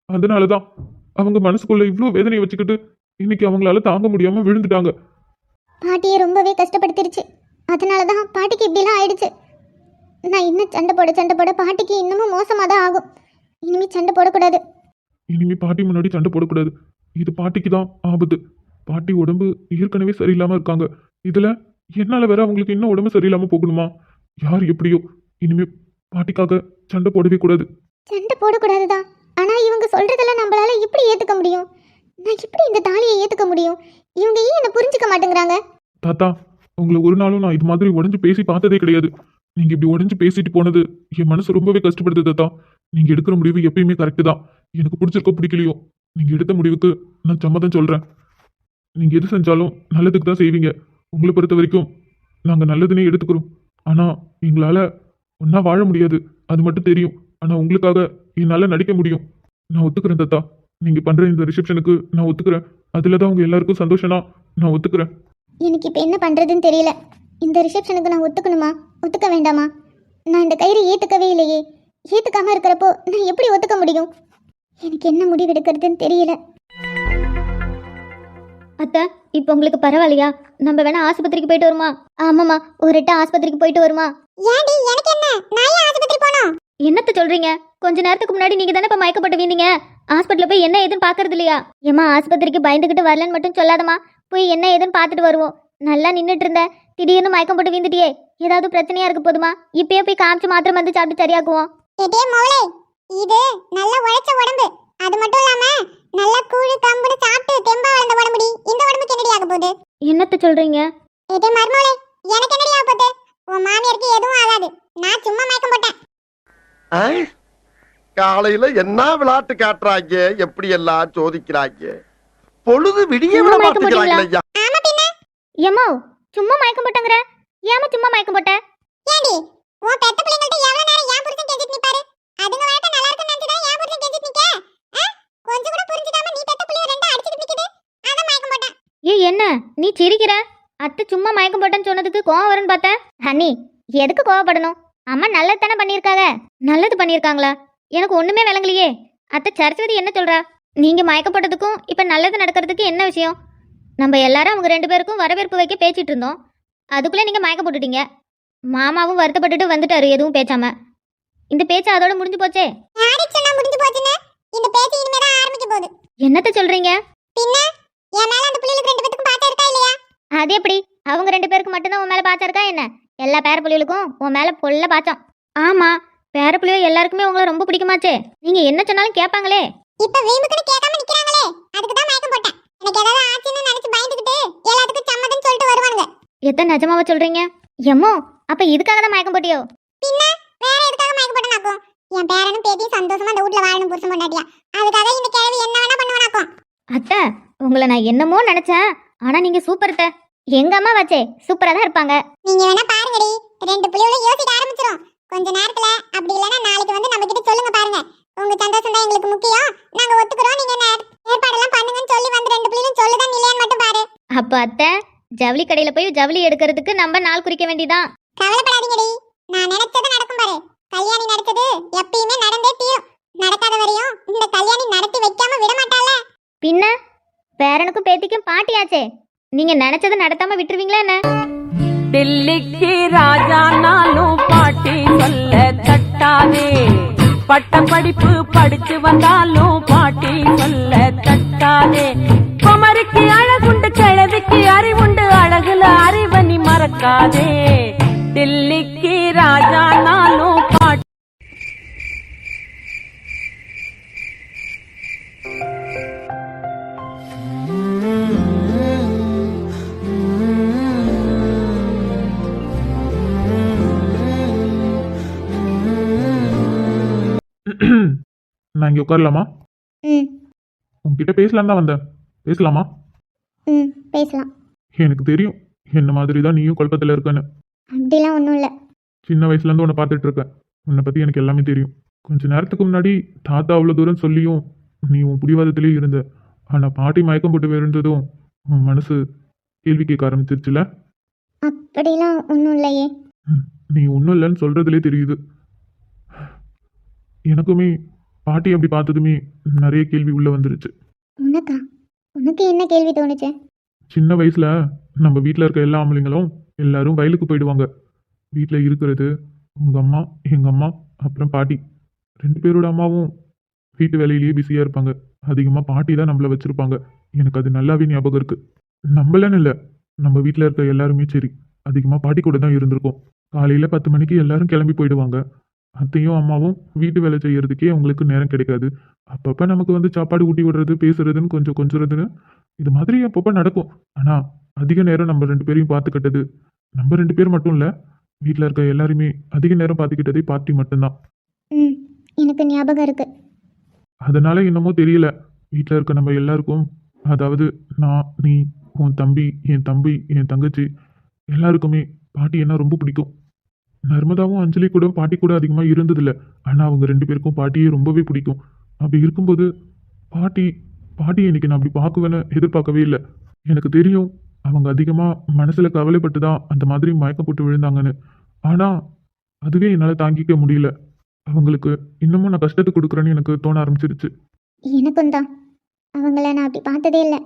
அதனாலதான் அவங்க மனசுக்குள்ள இவ்ளோ வேதனையை வச்சுக்கிட்டு இன்னைக்கு அவங்களால தாங்க முடியாம விழுந்துட்டாங்க. பாட்டியை ரொம்பவே கஷ்டப்படுத்திருச்சு. அதனாலதான் பாட்டிக்கு இப்படிலாம் ஆயிடுச்சு. நான் இன்னும் சண்டை போட பாட்டிக்கு இன்னமும் மோசமாக தான் ஆகும். இனிமே சண்டை போடக்கூடாது. இனிமே பாட்டி முன்னாடி சண்டை போடக்கூடாது. இது பாட்டிக்கு தான் ஆபத்து. பாட்டி உடம்பு ஏற்கனவே சரியில்லாம இருக்காங்க. இதுல என்னால வேற அவங்களுக்கு இன்னும் உடம்பு சரியில்லாம போகணுமா? யார் எப்படியோ, இனிமே பாட்டிக்காக சண்டை போடவே கூடாது. சண்டை போடக்கூடாதுதான். ஆனா இவங்க சொல்றதெல்லாம் நம்மளால எப்படி ஏத்துக்க முடியும்? நான் எப்படி இந்த தாலியை ஏத்துக்க முடியும்? இவங்க ஏன் என்ன புரிஞ்சுக்க மாட்டேங்கிறாங்க? தாத்தா, உங்களை ஒரு நாளும் நான் இது மாதிரி உடஞ்சு பேசி பார்த்ததே கிடையாது. நீங்க இப்படி உடஞ்சு பேசிட்டு போனது என் மனசு ரொம்பவே கஷ்டப்படுது தாத்தா. நீங்க எடுக்கிற முடிவு எப்பயுமே கரெக்டு தான். எனக்கு பிடிச்சிருக்கோ பிடிக்கலையோ, நீங்க எடுத்த முடிவுக்கு நான் சம்மதம் சொல்றேன். நீங்க எது செஞ்சாலும் நல்லதுக்கு தான் செய்வீங்க. உங்களை பொறுத்த வரைக்கும் நாங்க நல்லதுன்னே எடுத்துக்கிறோம். ஆனா எங்களால ஒன்னா வாழ முடியாது, அது மட்டும் தெரியும். ஆனா உங்களுக்காக என்னால நடிக்க முடியும். நான் ஒத்துக்கிறேன் தாத்தா. நீங்க பண்ற இந்த ரிசப்ஷனுக்கு நான் ஒத்துக்கிறேன். அதுலதான் உங்க எல்லாருக்கும் சந்தோஷம்னா நான் ஒத்துக்கிறேன். எனக்கு இப்போ என்ன பண்றதுன்னு தெரியல. இந்த ரிசப்ஷனுக்கு நான் ஒத்துக்கணுமா, ஒத்துக்க வேண்டாமா? நான் இந்த கயிறை ஏத்துக்கவே இல்லையே. ஏத்துக்காம இருக்கிறப்போ நான் எப்படி ஒத்துக்க முடியும்? எனக்கு என்ன முடிவு எடுக்கிறதுன்னு தெரியல. அத்தை, இப்போ உங்களுக்கு பரவாயில்லையா? நம்ம வேணா ஆஸ்பத்திரிக்கு போயிட்டு வருமா? ஆமாம்மா, ஒரு எட்ட ஆஸ்பத்திரிக்கு போயிட்டு வருமா? ஏன்டி, எனக்கு என்ன? நான் ஏன் ஆஸ்பத்திரி போணும்? என்னத்த சொல்றீங்க? கொஞ்ச நேரத்துக்கு முன்னாடி நீங்க தானே இப்ப மயக்கப்பட்டு வீந்தீங்க. ஹாஸ்பிட்டல்ல போய் என்ன ஏதுன்னு பாக்குறது இல்லையா? ஏமா, ஆஸ்பத்திரிக்கு பயந்துகிட்டு வரலன்னு மட்டும் சொல்லாதமா. போய் என்ன ஏதுன்னு பார்த்துட்டு வருவோம். நல்லா நின்றுட்டு இருந்த, திடீர்னு மயக்கம் போட்டு வீந்துட்டியே. ஏதாவது பிரச்சனையா இருக்க போதுமா? இப்பயே போய் காமிச்சு மாத்திரை வந்து சாப்பிட்டு சரியாக்குவோம். இது நல்ல உழைச்ச உடம்பு. அது மட்டும் இல்லாம நல்ல கூழு கம்புடு சாப்பிட்டு தெம்பா வளர்ந்த உடம்புடி. இந்த உடம்புக்கு என்னடி ஆக போகுது? என்னத்த சொல்றீங்க? ஏதே மர்மோளே, எனக்கு என்னடி ஆக போகுது? உன் மாமியாருக்கு எதுவும் ஆகாது. நான் சும்மா மயக்கம் போட்டேன். காலையில என்ன விளையாட்டு காட்டுறாங்க, எப்படி எல்லாம் சோதிக்கிறாங்க. பொழுது விடிய விட மாட்டேங்கிறாங்க ஐயா. ஆமா பின்ன. ஏமா, சும்மா மயக்கம் போட்டங்கற? ஏமா சும்மா மயக்கம் போட்ட? ஏண்டி, உன் பெத்த பிள்ளைங்கள்ட்ட எவ்வளவு நேரம் ஏன் புருஷன் கெஞ்சிட்டு நிப்பாரு? அதுங்க வரட்ட நல்லா இருக்குன்னு நினைச்சதா ஏன் புருஷன் கெஞ்சிட்டு நிக்க? கொஞ்சம் கூட புரிஞ்சுக்காம நீ பெத்த பிள்ளைய ரெண்டா அடிச்சிட்டு நிக்குது. அத மயக்கம் போட்டேன். என்ன நீ சிரிக்கிற? அத்தை சும்மா மயக்கம் போட்டேன்னு சொன்னதுக்கு கோவம் வரும்னு பார்த்தேன். ஹனி, எதுக்கு கோவப்படணும்? அம்மா நல்லது தானே பண்ணியிருக்காங்க. நல்லது பண்ணியிருக்காங்களா? எனக்கு ஒண்ணுமே விளங்கலையே. அத்தை சரஸ்வதி என்ன சொல்றா? நீங்க மயக்கப்பட்டதுக்கும் இப்ப நல்லது நடக்கிறதுக்கு என்ன விஷயம்? நம்ம எல்லாரும் அவங்க 2 பேருக்கும் வரவேற்பு வைக்க பேசிட்டு இருந்தோம். அதுக்குள்ள நீங்க மயக்க போட்டுட்டீங்க. மாமாவும் வருத்தப்பட்டுட்டு வந்துட்டாரு எதுவும் பேசாம. இந்த பேச்சு அதோட முடிஞ்சு போச்சே. முடிஞ்சு போச்சுன்னு இந்த பேச்சு இனிமே தான் ஆரம்பிக்க போகுது. என்னத்த சொல்றீங்க? பின்ன என் மேல அந்த புள்ளைகளுக்கு 2 பேருக்கும் பாச்சா இருக்கா இல்லையா? அது எப்படி? அவங்க 2 பேருக்கு மட்டும் தான் உன் மேல பாச்சா இருக்கா என்ன? எல்லா பேர புள்ளைகளுக்கும் உன் மேல பொல்ல பாச்சம். ஆமா, பேர புள்ளையோ எல்லாருக்குமே உங்களை ரொம்ப பிடிக்குமாச்சே. நீங்க என்ன சொன்னாலும் கேட்பாங்களே. இப்ப வீம்புக்கு கேட்காம நிக்கறாங்களே, அதுக்கு தான் மயக்கம் போட்டேன். எனக்கு ஏதாவது ஆச்சுன்னு நினைச்சு பயந்துக்கிட்டு எல்லாத்துக்கும் சம்மதம் சொல்லிட்டு வருவாங்க. எத்தனை நிஜமாவா சொல்றீங்க? எம்மோ, அப்ப இதுக்காக தான் மயக்கம் போட்டியோ? பின்ன வேற எதுக்காக மயக்கம் போட்டனாக்கும்? என் பேரனும் பேத்தியும் சந்தோஷமா அந்த வீட்ல வாழணும் புருஷன் பொண்டாட்டியா. அதுக்காக இந்த கேள்வி என்ன வேணா பண்ணுவானாக்கும். அத்தை, உங்களை நான் என்னமோ நினைச்சேன். ஆனா நீங்க சூப்பர் அத்தை. எங்க அம்மா வச்சே சூப்பரா தான் இருப்பாங்க. நீங்க வேணா பாருங்கடி, 2 புள்ளைகளும் யோசிக்க ஆரம்பிச்சிரும். கொஞ்ச நேரத்துல, அப்படி இல்லனா நாளைக்கு வந்து நம்ம கிட்ட சொல்லுங்க பாருங்க. உங்க சந்தோஷம் தான் எங்களுக்கு முக்கியம், நாங்க ஒத்துக்குறோம், நீங்க ஏற்பாடெல்லாம் பண்ணுங்கன்னு சொல்லி வந்து 2 புள்ளைகளும் சொல்லுதான் இல்லையான்னு மட்டும் பாரு. அப்ப அத்தை, ஜவுளி கடையில போய் ஜவுளி எடுக்கிறதுக்கு நம்ம நாள் குறிக்க வேண்டியதான். கவலைப்படாதீங்கடி, நான் நினைச்சது நடக்கும் பாரு. கல்யாணி நடத்தது எப்பயுமே நடந்தே தீரும். நடக்காத வரையும் இந்த கல்யாணி நடத்தி வைக்காம விட மாட்டாள. பின்ன பேரனுக்கும் பேத்திக்கும் பாட்டியாச்சே, நீங்க நினைச்சதை நடத்தாம விட்டுருவீங்களா என்ன? தில்லிக்கு ராஜா நானும் பாட்டி சொல்ல தட்டாதே, பட்ட படிப்பு படிச்சு வந்தாலும் பாட்டி சொல்ல தட்டாதே. குமரிக்கு அழகுண்டு கிழவிக்கு அறிவுண்டு, அழகுல அறிவனி மறக்காதே. தில்லிக்கு ராஜா நானும் பாட்டி. நான் இங்கே உட்காரலாமா? ம் உங்ககிட்ட பேசலாம் தான் வந்தேன். பேசலாமா? ம் பேசலாம். எனக்கு தெரியும் என்ன மாதிரி தான் நீயும் குழப்பத்தில் இருக்கன்னு. அப்படிலாம் ஒன்றும் இல்லை. சின்ன வயசுலேருந்து உன்னை பார்த்துட்டு இருக்கேன். உன்னை பற்றி எனக்கு எல்லாமே தெரியும். கொஞ்ச நேரத்துக்கு முன்னாடி தாத்தா அவ்வளோ தூரம் சொல்லியும் நீ உன் பிடிவாதத்திலே இருந்த. ஆனால் பாட்டி மயக்கம் போட்டு விழுந்ததும் உன் மனசு கேள்வி கேட்க ஆரம்பிச்சிருச்சுல. அப்படிலாம் ஒன்றும் இல்லையே. நீ ஒன்றும் இல்லைன்னு சொல்கிறதுலே தெரியுது. எனக்குமே பாட்டி அப்படி பார்த்ததுமே நிறைய கேள்வி உள்ளே வந்துருச்சு. உனக்கா? உனக்கு என்ன கேள்வி தோணுச்சு? சின்ன வயசில் நம்ம வீட்டில் இருக்க எல்லா ஆம்பளைங்களும் எல்லாரும் வயலுக்கு போயிடுவாங்க. வீட்டில் இருக்கிறது உங்கள் அம்மா, எங்கள் அம்மா, அப்புறம் பாட்டி. 2 பேரோட அம்மாவும் வீட்டு வேலையிலேயே பிஸியாக இருப்பாங்க. அதிகமாக பாட்டி தான் நம்மளை வச்சுருப்பாங்க. எனக்கு அது நல்லாவே ஞாபகம் இருக்குது. நம்மளன்னு இல்லை, நம்ம வீட்டில் இருக்க எல்லாருமே சரி அதிகமாக பாட்டி கூட தான் இருந்திருக்கோம். காலையில் 10 மணிக்கு எல்லாரும் கிளம்பி போயிடுவாங்க. அத்தையும் அம்மாவும் வீட்டு வேலை செய்யறதுக்கே அவங்களுக்கு நேரம் கிடைக்காது. அப்பப்போ நமக்கு வந்து சாப்பாடு ஊட்டி விடுறது, பேசுறதுன்னு கொஞ்சம் கொஞ்சுறதுன்னு இது மாதிரி அப்பப்போ நடக்கும். ஆனால் அதிக நேரம் நம்ம 2 பேரையும் பார்த்துக்கிட்டது நம்ம 2 பேர் மட்டும் இல்லை, வீட்டில் இருக்க எல்லாருமே அதிக நேரம் பார்த்துக்கிட்டதே பாட்டி மட்டும்தான். ம் எனக்கு ஞாபகம் இருக்கு. அதனால என்னமோ தெரியல, வீட்டில் இருக்க நம்ம எல்லாருக்கும், அதாவது நான், நீ, உன் தம்பி, என் தங்கச்சி எல்லாருக்குமே பாட்டி என்ன ரொம்ப பிடிக்கும். நர்மதாவும் அஞ்சலி கூட பாட்டி கூட அதிகமாக இருந்ததில்ல. ஆனால் அவங்க 2 பேருக்கும் பாட்டியே ரொம்பவே பிடிக்கும். அப்படி இருக்கும்போது பாட்டி இன்னைக்கு நான் அப்படி பார்க்குவேன்னு எதிர்பார்க்கவே இல்லை. எனக்கு தெரியும் அவங்க அதிகமாக மனசில் கவலைப்பட்டு தான் அந்த மாதிரி மயக்கம் போட்டு விழுந்தாங்கன்னு. ஆனால் அதுவே என்னால் தாங்கிக்க முடியல. அவங்களுக்கு இன்னமும் நான் கஷ்டத்தை கொடுக்குறேன்னு எனக்கு தோண ஆரம்பிச்சிருச்சு. எனக்கும் தான். அவங்கள நான் அப்படி பார்த்ததே இல்லை.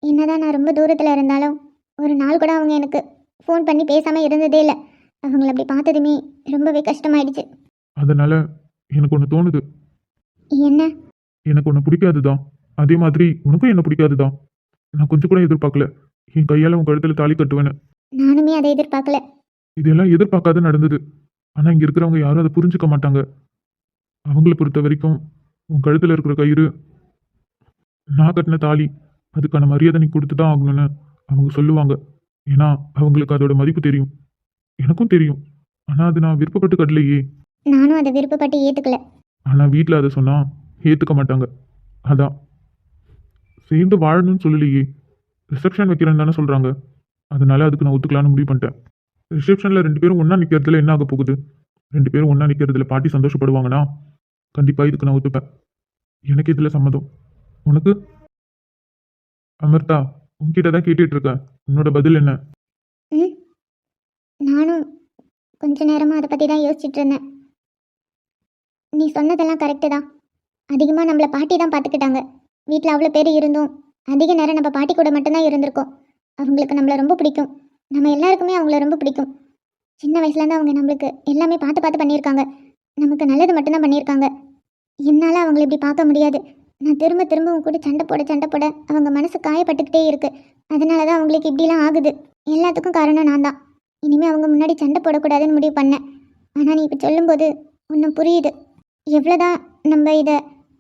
என்னதான் நான் ரொம்ப தூரத்தில் இருந்தாலும் ஒரு நாள் கூட அவங்க எனக்கு ஃபோன் பண்ணி பேசாமல் இருந்ததே இல்லை. அவங்கள அப்படி பார்த்ததுமே ரொம்பவே கஷ்டமாயிடுச்சு. அதனால எனக்கு ஒன்று தோணுது. என்ன? எனக்கு ஒன்று பிடிக்காது தான், அதே மாதிரி உனக்கும் என்ன பிடிக்காது தான். நான் கொஞ்சம் கூட எதிர்பார்க்கல என் கையால் உன் கழுத்தில் தாலி கட்டுவேன்னு. நானுமே அதை எதிர்பார்க்கல. இதெல்லாம் எதிர்பார்க்காத நடந்தது. ஆனால் இங்கே இருக்கிறவங்க யாரும் அதை புரிஞ்சுக்க மாட்டாங்க. அவங்கள பொறுத்த வரைக்கும் உன் கழுத்தில் இருக்கிற கயிறு நான் கட்டின தாலி, அதுக்கான மரியாதை நீ கொடுத்து தான் ஆகணும்னு அவங்க சொல்லுவாங்க. ஏன்னா அவங்களுக்கு அதோட மதிப்பு தெரியும், எனக்கும் தெரியும். ஆனால் அது நான் விருப்பப்பட்டு கட்டலையே. நானும் அதை விருப்பப்பட்டு ஏற்றுக்கல. ஆனால் வீட்டில் அதை சொன்னால் ஏற்றுக்க மாட்டாங்க. அதான் சேர்ந்து வாழணும்னு சொல்லலையே, ரிசப்ஷன் வைக்கிறேன்னு தானே சொல்கிறாங்க. அதனால அதுக்கு நான் ஒத்துக்கலான்னு முடிவு பண்ணிட்டேன். ரிசப்ஷனில் 2 பேரும் ஒன்றா நிற்கிறதுல என்ன ஆக போகுது? 2 பேரும் ஒன்றா நிற்கிறதுல பாட்டி சந்தோஷப்படுவாங்கன்னா கண்டிப்பாக இதுக்கு நான் ஒத்துப்பேன். எனக்கு இதில் சம்மதம். உனக்கு? அமிர்தா, உன்கிட்ட தான் கேட்டுட்டு இருக்கேன், உன்னோட பதில் என்ன? ம் நானும் கொஞ்ச நேரமாக அதை பற்றி தான் யோசிச்சுட்டு இருந்தேன். நீ சொன்னதெல்லாம் கரெக்டு தான். அதிகமாக நம்மளை பாட்டி தான் பார்த்துக்கிட்டாங்க. வீட்டில் அவ்வளோ பேர் இருந்தும் அதிக நேரம் நம்ம பாட்டி கூட மட்டும்தான் இருந்திருக்கோம். அவங்களுக்கு நம்மளை ரொம்ப பிடிக்கும். நம்ம எல்லாருக்குமே அவங்கள ரொம்ப பிடிக்கும். சின்ன வயசுலேருந்து அவங்க நம்மளுக்கு எல்லாமே பார்த்து பார்த்து பண்ணியிருக்காங்க. நமக்கு நல்லது மட்டும்தான் பண்ணியிருக்காங்க. என்னால் அவங்கள இப்படி பார்க்க முடியாது. நான் திரும்ப திரும்ப உங்க கூட சண்டை போட அவங்க மனசு காயப்பட்டுக்கிட்டே இருக்கு. அதனால தான் அவங்களுக்கு இப்படிலாம் ஆகுது. எல்லாத்துக்கும் காரணம் நான் தான். இனிமேல் அவங்க முன்னாடி சண்டை போடக்கூடாதுன்னு முடிவு பண்ணேன். ஆனால் நீ இப்போ சொல்லும்போது ஒன்றும் புரியுது. எவ்வளோதான் நம்ம இதை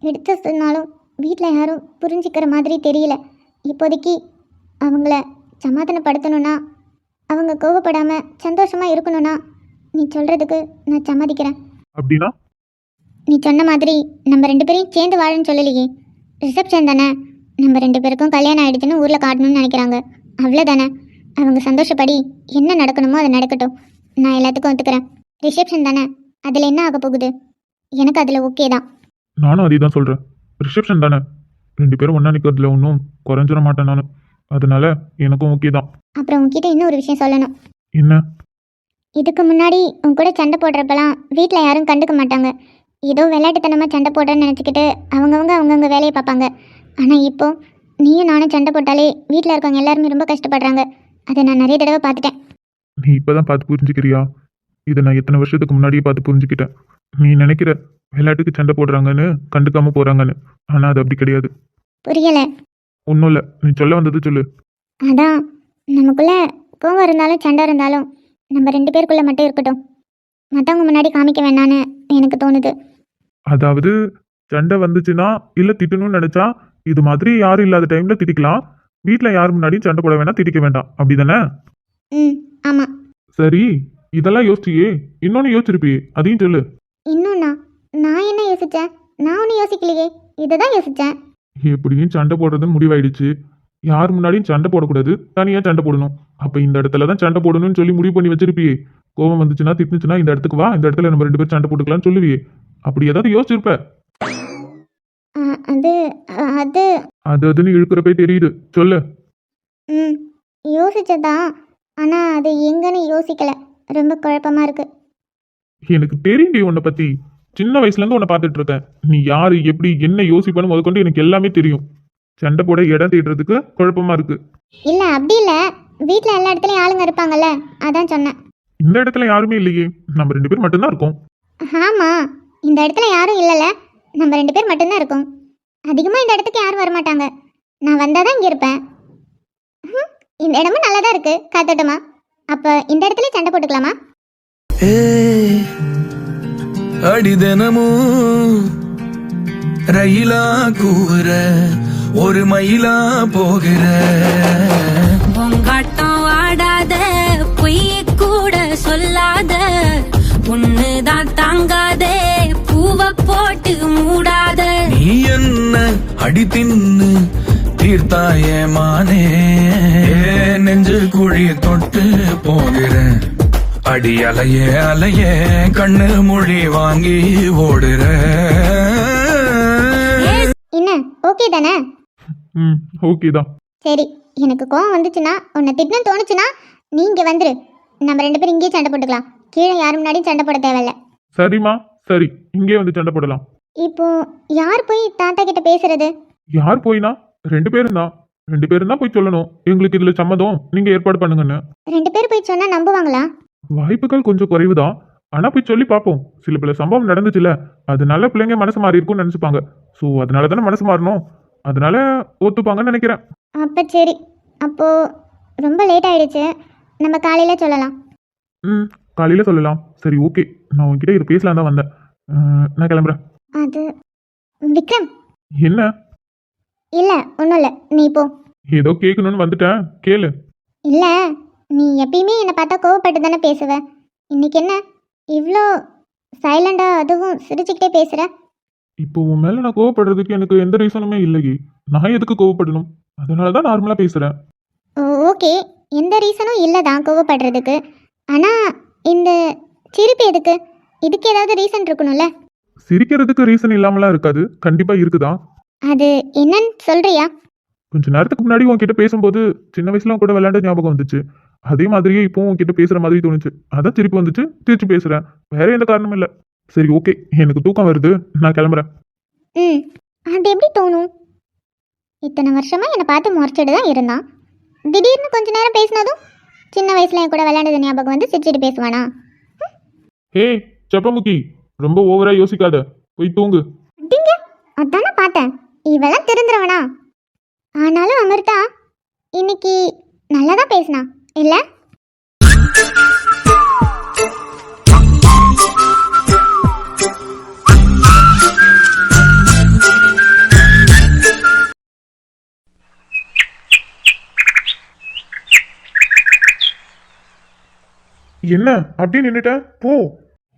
எடுத்து சொன்னாலும் வீட்டில் யாரும் புரிஞ்சிக்கிற மாதிரி தெரியல. இப்போதைக்கு அவங்கள சமாதானப்படுத்தணும்னா, அவங்க கோவப்படாமல் சந்தோஷமாக இருக்கணும்னா நீ சொல்கிறதுக்கு நான் சம்மதிக்கிறேன். அப்படின்னா நீ சொன்ன மாதிரி நம்ம 2 பேரையும் சேர்ந்து வாழன்னு சொல்லலையே. ரிசப்ஷன் தானே, நம்ம 2 பேருக்கும் கல்யாணம் ஆகிடுச்சுன்னு ஊரில் காட்டணும்னு நினைக்கிறாங்க, அவ்வளோதானே. அவங்க சந்தோஷப்படி என்ன நடக்கணுமோ அதை நடக்கட்டும். நான் எல்லாத்துக்கும் ஒத்துக்கிறேன். ரிசப்ஷன் தானே, அதில் என்ன ஆக போகுது? எனக்கு அதில் ஓகே தான். நானும் அதே தான் சொல்கிறேன். ரிசப்ஷன் தானே, 2 பேரும் ஒன்றா நிற்கிறதுல ஒன்றும் குறைஞ்சிட மாட்டேன் நான். அதனால எனக்கும் ஓகே தான். அப்புறம் உன்கிட்ட இன்னும் ஒரு விஷயம் சொல்லணும். என்ன? இதுக்கு முன்னாடி உன் கூட சண்டை போடுறப்பெல்லாம் வீட்டில் யாரும் கண்டுக்க மாட்டாங்க. ஏதோ விளையாட்டுத்தனமாக சண்டை போடுறேன்னு நினச்சிக்கிட்டு அவங்கவுங்க வேலையை பார்ப்பாங்க. ஆனால் இப்போ நீயும் நானும் சண்டை போட்டாலே வீட்டில் இருக்கவங்க எல்லாருமே ரொம்ப கஷ்டப்படுறாங்க. அதை நான் நிறைய தடவை பார்த்துட்டேன். நீ இப்பதான் பார்த்து புரிஞ்சுக்கிறியா? இதை நான் எத்தனை வருஷத்துக்கு முன்னாடியே பார்த்து புரிஞ்சுக்கிட்டேன். நீ நினைக்கிற விளையாட்டுக்கு சண்டை போடுறாங்கன்னு கண்டுக்காம போறாங்கன்னு, ஆனா அது அப்படி கிடையாது. புரியலை. ஒன்றும் இல்லை, நீ சொல்ல வந்தது சொல்லு. அதான் நமக்குள்ள கோவம் இருந்தாலும் சண்டை இருந்தாலும் நம்ம 2 பேருக்குள்ள மட்டும் இருக்கட்டும். மற்றவங்க முன்னாடி காமிக்க வேணான்னு எனக்கு தோணுது. அதாவது சண்டை வந்துச்சுன்னா இல்ல திட்டணும்னு நினைச்சா இது மாதிரி யாரும் இல்லாத டைம்ல திட்டிக்கலாம். வீட்டில் யார் முன்னாடியும் சண்டை போட வேண்டாம், திட்டிக்க வேண்டாம், அப்படிதானே? ம், ஆமாம். சரி, இதெல்லாம் யோசிச்சியே, இன்னொன்னு யோசிச்சிருப்பியே, அதையும் சொல்லு. இன்னும்ண்ணா நான் என்ன யோசித்தேன்? நான் ஒன்றும் யோசிக்கலையே, இதை தான் யோசித்தேன். எப்படியும் சண்டை போடுறதுன்னு முடிவாயிடுச்சு. யார் முன்னாடியும் சண்டை போடக்கூடாது, தனியா சண்டை போடணும். அப்ப இந்த இடத்துல தான் சண்டை போடணும்னு சொல்லி முடிவு பண்ணி வச்சிருப்பியே. கோவம் வந்துச்சுன்னா திட்டுச்சுன்னா இந்த இடத்துக்கு வா, இந்த இடத்துல நம்ம 2 பேரும் சண்டை போட்டுக்கலாம்னு சொல்லுவியே. அப்படி ஏதாவது யோசிச்சிருப்ப? அது அது அதுன்னு இழுக்கிறப்பே தெரியுது, சொல்லு. ம், யோசிச்சதான். ஆனால் அது எங்கன்னு யோசிக்கல. ரொம்ப குழப்பமா இருக்கு. எனக்கு தெரியும்டி உன்னை பத்தி. சின்ன வயசுல இருந்து உன்னை பார்த்துட்டு இருக்கேன். நீ யாரு, எப்படி, என்ன யோசிப்பேன்னு முதற்கொண்டு எனக்கு எல்லாமே தெரியும். சண்டை போட இடம் தேடுறதுக்கு குழப்பமா இருக்கு. இல்லை அப்படி இல்லை, வீட்டில் எல்லா இடத்துலையும் ஆளுங்க இருப்பாங்கல்ல, அதான் சொன்னேன். இந்த இடத்துல யாருமே இல்லையே, நம்ம 2 பேர் மட்டும்தான் இருக்கோம். ஆமாம், இந்த இடத்துல யாரும் இல்லைல்ல, நம்ம 2 பேர் மட்டும்தான் இருக்கோம். அதிகமாக இந்த இடத்துக்கு யாரும் வரமாட்டாங்க. நான் வந்தால் தான் இங்கே இருப்பேன். இந்த இடமும் நல்லா தான் இருக்கு, காத்தோட்டமா. அப்போ இந்த இடத்துல சண்டை போட்டுக்கலாமா? அடிதனமும் ரயிலா கூற ஒரு மயிலா போகிற பொங்காட்டம் ஆடாத பொய் கூட சொல்லாத பொண்ணுதான் தாங்காதே பூவ போட்டு மூடாத நீ என்ன அடி தின்னு தீர்த்தாயே மானே நெஞ்சு குழி தொட்டு போகிறேன் அடி அலையே அலையே கண்ணு மொழி வாங்கி ஓடுற. என்ன ஓகே தானே? ம், ஓகே தான். சரி, எனக்கு கோவம் வந்துச்சுன்னா, உன்னை திட்டணும் தோணுச்சுன்னா நீ இங்கே வந்துரு. நம்ம 2 பேரும் இங்கேயே சண்டை போட்டுக்கலாம். கீழே யார் முன்னாடியும் சண்டை போட தேவையில்ல. சரிம்மா, சரி, இங்கே வந்து சண்டை போடலாம். இப்போ யார் போய் தாத்தா கிட்ட பேசுறது? யார் போயினா? 2 பேரும் தான். 2 பேரும் தான் போய் சொல்லணும். எங்களுக்கு இதுல சம்மதம், நீங்க ஏற்பாடு பண்ணுங்கன்னு. 2 பேர் போய் சொன்னா நம்புவாங்களா? வாய்ப்புகள் கொஞ்சம் குறைவுதான், ஆனா போய் சொல்லி பார்ப்போம். சில பல சம்பவம் நடந்துச்சுல, அதனால பிள்ளைங்க மனசு மாறி இருக்கும்னு நினைச்சுப்பாங்க. ஸோ அதனால தானே மனசு மாறணும், அதனால ஒத்துப்பாங்கன்னு நினைக்கிறேன். அப்போ சரி. அப்போ ரொம்ப லேட் ஆயிடுச்சு, நம்ம காலையில சொல்லலாம். ம், காலையில சொல்லலாம். சரி, ஓகே. நான் உன்கிட்ட இது பேசலாம் தான் வந்தேன். நான் கிளம்புறேன். அது விக்ரம். என்ன? இல்லை ஒன்றும் இல்லை, நீ போ. ஏதோ கேட்கணும்னு வந்துட்டேன், கேளு. இல்லை, நீ எப்பயுமே என்னை பார்த்தா கோவப்பட்டு தானே பேசுவ. இன்னைக்கு என்ன இவ்வளோ சைலண்டாக, அதுவும் சிரிச்சுக்கிட்டே பேசுகிற? இப்போ உன் மேல நான் கோவப்படுறதுக்கு எனக்கு எந்த ரீசனுமே இல்லையே. நான் எதுக்கு கோவப்படணும்? அதனால தான் நார்மலா பேசுறேன். ஓகே, எந்த ரீசனும் இல்லை தான் கோவப்படுறதுக்கு. ஆனால் இந்த சிரிப்பு எதுக்கு? இதுக்கு ஏதாவது ரீசன் இருக்கணும்ல? சிரிக்கிறதுக்கு ரீசன் இல்லாமலாம் இருக்காது, கண்டிப்பா இருக்குதான். அது என்னன்னு சொல்றியா? கொஞ்ச நேரத்துக்கு முன்னாடி உன்கிட்ட பேசும்போது சின்ன வயசுல உன் கூட விளையாண்ட ஞாபகம் வந்துச்சு. அதே மாதிரியே இப்போ உன்கிட்ட பேசுற மாதிரி தோணுச்சு. அதான் சிரிப்பு வந்துச்சு, திருச்சி பேசுறேன். வேற எந்த காரணமும் இல்லை. சரி, ஓகே, எனக்கு தூக்கம் வருது, நான் கிளம்புறேன். ம், அது எப்படி தோணும்? இத்தனை வருஷமா என்னை பார்த்து முறைச்சிட்டு தான் இருந்தான். திடீர்னு கொஞ்ச நேரம் பேசினதும் சின்ன வயசுல என் கூட விளையாண்டது ஞாபகம் வந்து சிரிச்சிட்டு பேசுவானா? ஹே செப்பமுக்கி, ரொம்ப ஓவரா யோசிக்காத, போய் தூங்கு. அப்படிங்க, அதானே பார்த்தேன். இவெல்லாம் திருந்துறவனா? ஆனாலும் அமிர்தா இன்னைக்கு நல்லா தான் பேசினா இல்ல? என்ன அப்படியே நின்னுட்ட? போ.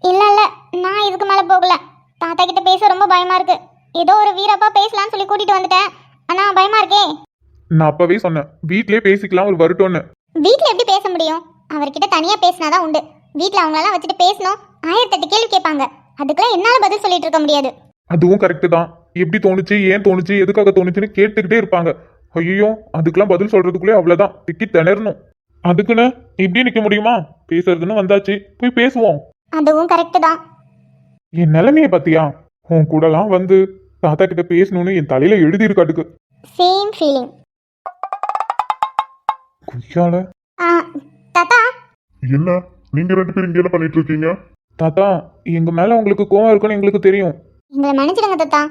இல்ல இல்ல, நான் இதுக்கு மேல போகல. தாத்தா கிட்ட பேச ரொம்ப பயமா இருக்கு. ஏதோ ஒரு வீரப்பா பேசலாம்னு சொல்லி கூட்டிட்டு வந்துட்டேன், ஆனா பயமா இருக்கே. நான் அப்பவே சொன்னேன், வீட்லயே பேசிக்கலாம், ஒரு வருட்டோன்னு. வீட்ல எப்படி பேச முடியும்? அவர்கிட்ட தனியா பேசினாதான் உண்டு. வீட்ல அவங்களெல்லாம் வச்சுட்டு பேசணும், 1008 கேள்வி கேட்பாங்க. அதுக்கெல்லாம் என்னால பதில் சொல்லிட்டு இருக்க முடியாது. அதுவும் கரெக்டு தான். எப்படி தோணுச்சு, ஏன் தோணுச்சு, எதுக்காக தோணுச்சுன்னு கேட்டுக்கிட்டே இருப்பாங்க. ஐயோ அதுக்கெல்லாம் பதில் சொல்றதுக்குள்ளே அவ்வளவுதான் திக்கி திணறணும். அதுக்குன்னு இப்படி நிக்க முடியுமா? பேசுறதுன்னு வந்தாச்சு, போய் பேசுவோம். அதுவும் கரெக்ட் தான். என் நிலைமைய பாத்தியா? உன் கூடலாம் வந்து தாத்தா கிட்ட பேசணும்னு என் தலையில எழுதி இருக்காட்டுக்கு. Same feeling. குய்யால தாத்தா, என்ன நீங்க ரெண்டு பேரும் இங்க என்ன பண்ணிட்டு இருக்கீங்க? தாத்தா, எங்க மேல உங்களுக்கு கோவம் இருக்குன்னு எங்களுக்கு தெரியும். எங்களை மன்னிச்சிடுங்க தாத்தா.